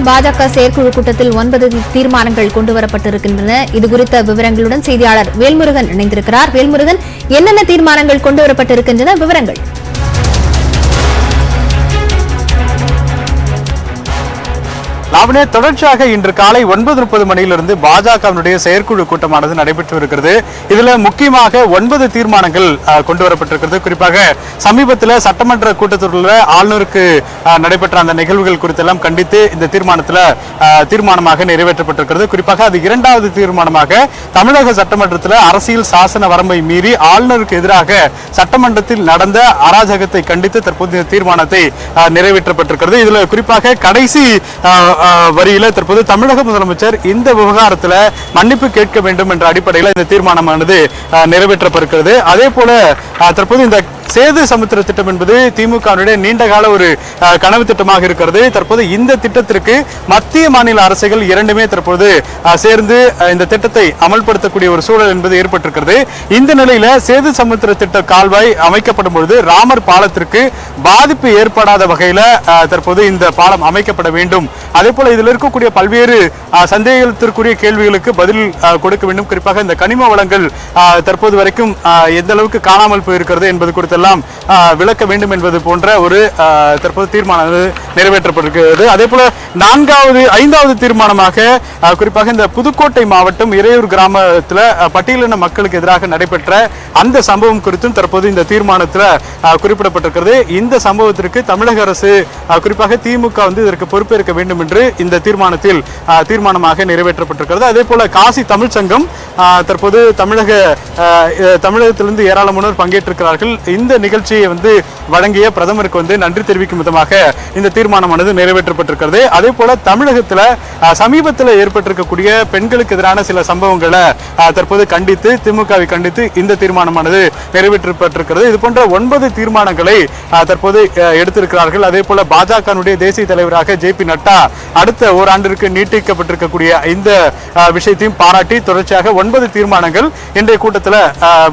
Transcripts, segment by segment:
பாஜக செயற்குழு கூட்டத்தில் 9 தீர்மானங்கள் கொண்டுவரப்பட்டிருக்கின்றன. இதுகுறித்த விவரங்களுடன் செய்தியாளர் வேல்முருகன் இணைந்திருக்கிறார். வேல்முருகன், என்னென்ன தீர்மானங்கள் கொண்டுவரப்பட்டிருக்கின்றன, விவரங்கள்? லாவண்யா, தொடர்ச்சியாக இன்று காலை 9:30 மணியிலிருந்து பாஜகவினுடைய செயற்குழு கூட்டமானது நடைபெற்று வருகிறது. இதுல முக்கியமாக 9 தீர்மானங்கள் கொண்டு வரப்பட்டிருக்கிறது. குறிப்பாக சமீபத்தில் சட்டமன்ற கூட்டத்தொடரில் ஆளுநருக்கு நடைபெற்ற அந்த நிகழ்வுகள் குறித்தெல்லாம் கண்டித்து இந்த தீர்மானமாக நிறைவேற்றப்பட்டிருக்கிறது. குறிப்பாக அது இரண்டாவது தீர்மானமாக தமிழக சட்டமன்றத்தில் அரசியல் சாசன வரம்பை மீறி ஆளுநருக்கு எதிராக சட்டமன்றத்தில் நடந்த அராஜகத்தை கண்டித்து தற்போது இந்த தீர்மானத்தை நிறைவேற்றப்பட்டிருக்கிறது. இதுல குறிப்பாக கடைசி வரியில தற்போது தமிழக முதலமைச்சர் இந்த விவகாரத்தில் மன்னிப்பு கேட்க வேண்டும் என்ற அடிப்படையில் இந்த தீர்மானமானது நிறைவேற்றப்பட்டிருக்கிறது. அதே போல தற்போது இந்த சேது சமுத்திர திட்டம் என்பது திமுகவுடைய நீண்டகால ஒரு கனவு திட்டமாக இருக்கிறது. தற்போது இந்த திட்டத்திற்கு மத்திய மாநில அரசுகள் இரண்டுமே தற்போது சேர்ந்து இந்த திட்டத்தை அமல்படுத்தக்கூடிய ஒரு சூழல் என்பது ஏற்பட்டிருக்கிறது. இந்த நிலையில சேது சமுத்திர திட்ட கால்வாய் அமைக்கப்படும் பொழுது ராமர் பாலத்திற்கு பாதிப்பு ஏற்படாத வகையில தற்போது இந்த பாலம் அமைக்கப்பட வேண்டும். அதே போல இதில் இருக்கக்கூடிய பல்வேறு சந்தேகத்திற்குரிய கேள்விகளுக்கு பதில் கொடுக்க வேண்டும். குறிப்பாக இந்த கனிம வளங்கள் தற்போது வரைக்கும் எந்த அளவுக்கு காணாமல் போயிருக்கிறது என்பது குறித்தெல்லாம் விளக்க வேண்டும் என்பது போன்ற ஒரு தற்போது தீர்மானம் நிறைவேற்றப்பட்டிருக்கிறது. அதே போல ஐந்தாவது தீர்மானமாக குறிப்பாக இந்த புதுக்கோட்டை மாவட்டம் இறையூர் கிராமத்தில் பட்டியலின மக்களுக்கு எதிராக நடைபெற்ற அந்த சம்பவம் குறித்தும் தற்போது இந்த தீர்மானத்தில் குறிப்பிடப்பட்டிருக்கிறது. இந்த சம்பவத்திற்கு தமிழக அரசு குறிப்பாக திமுக இதற்கு பொறுப்பேற்க வேண்டும் என்று இந்த தீர்மானத்தில் தீர்மானமாக நிறைவேற்றப்பட்டிருக்கிறது. அதே போல காசி தமிழ் சங்கம் தற்போது தமிழகத்திலிருந்து ஏராளமானோர் பங்கேற்றிருக்கிறார்கள். இந்த நிகழ்ச்சியை வழங்கிய பிரதமருக்கு நன்றி தெரிவிக்கும் விதமாக இந்த தீர்மானமானது நிறைவேற்றப்பட்டிருக்கிறது. அதே போல தமிழகத்தில் சமீபத்தில் ஏற்பட்டிருக்கக்கூடிய பெண்களுக்கு எதிரான சில சம்பவங்களை தற்போது கண்டித்து திமுகவை கண்டித்து இந்த தீர்மானமானது நிறைவேற்றப்பட்டிருக்கிறது. இது போன்ற 9 தீர்மானங்களை தற்போது எடுத்திருக்கிறார்கள். அதே போல பாஜகவுடைய தேசிய தலைவராக JP நட்டா அடுத்த ஓராண்டிற்கு நீட்டிக்கப்பட்டிருக்கக்கூடிய இந்த விஷயத்தையும் பாராட்டி தொடர்ச்சியாக 9 தீர்மானங்கள் இன்றைய கூட்டத்தில்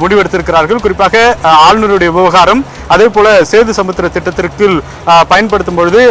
முடிவெடுத்திருக்கிறார்கள். குறிப்பாக ஆளுநருடைய விவகாரம், அதே போல சேது சமுத்திர திட்டத்திற்கு பயன்படுத்தும் பொழுது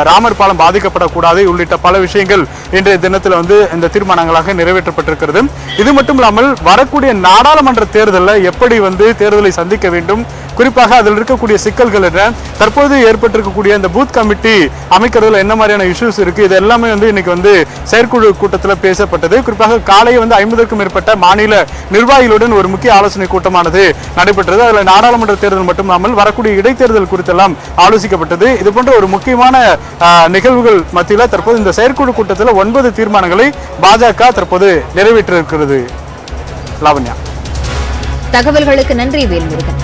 ராமர் பாலம் பாதிக்கப்படக்கூடாது உள்ளிட்ட பல விஷயங்கள் இன்றைய தினத்தில் இந்த தீர்மானங்களாக நிறைவேற்றப்பட்டிருக்கிறது. இது மட்டும் இல்லாமல் வரக்கூடிய நாடாளுமன்ற தேர்தலில் எப்படி தேர்தலை சந்திக்க வேண்டும், குறிப்பாக அதில் இருக்கக்கூடிய சிக்கல்கள் என்ன, தற்போது ஏற்பட்டிருக்கக்கூடிய இந்த பூத் கமிட்டி அமைக்கிறதுல என்ன மாதிரியான இஷ்யூஸ் இருக்கு, இது எல்லாமே இன்னைக்கு செயற்குழு கூட்டத்தில் பேசப்பட்டது. குறிப்பாக காலை 50க்கும் மேற்பட்ட மாநில நிர்வாகிகளுடன் ஒரு முக்கிய ஆலோசனை கூட்டமானது நடைபெற்றது. அதில் நாடாளுமன்ற தேர்தல் மட்டுமில்லாமல் வரக்கூடிய இடைத்தேர்தல் குறித்தெல்லாம் ஆலோசிக்கப்பட்டது. இது போன்ற ஒரு முக்கியமான நிகழ்வுகள் மத்தியில் தற்போது இந்த செயற்குழு கூட்டத்தில் 9 தீர்மானங்களை பாஜக தற்போது நிறைவேற்றிருக்கிறது. லாவண்யா, தகவல்களுக்கு நன்றி வேல்முருகன்.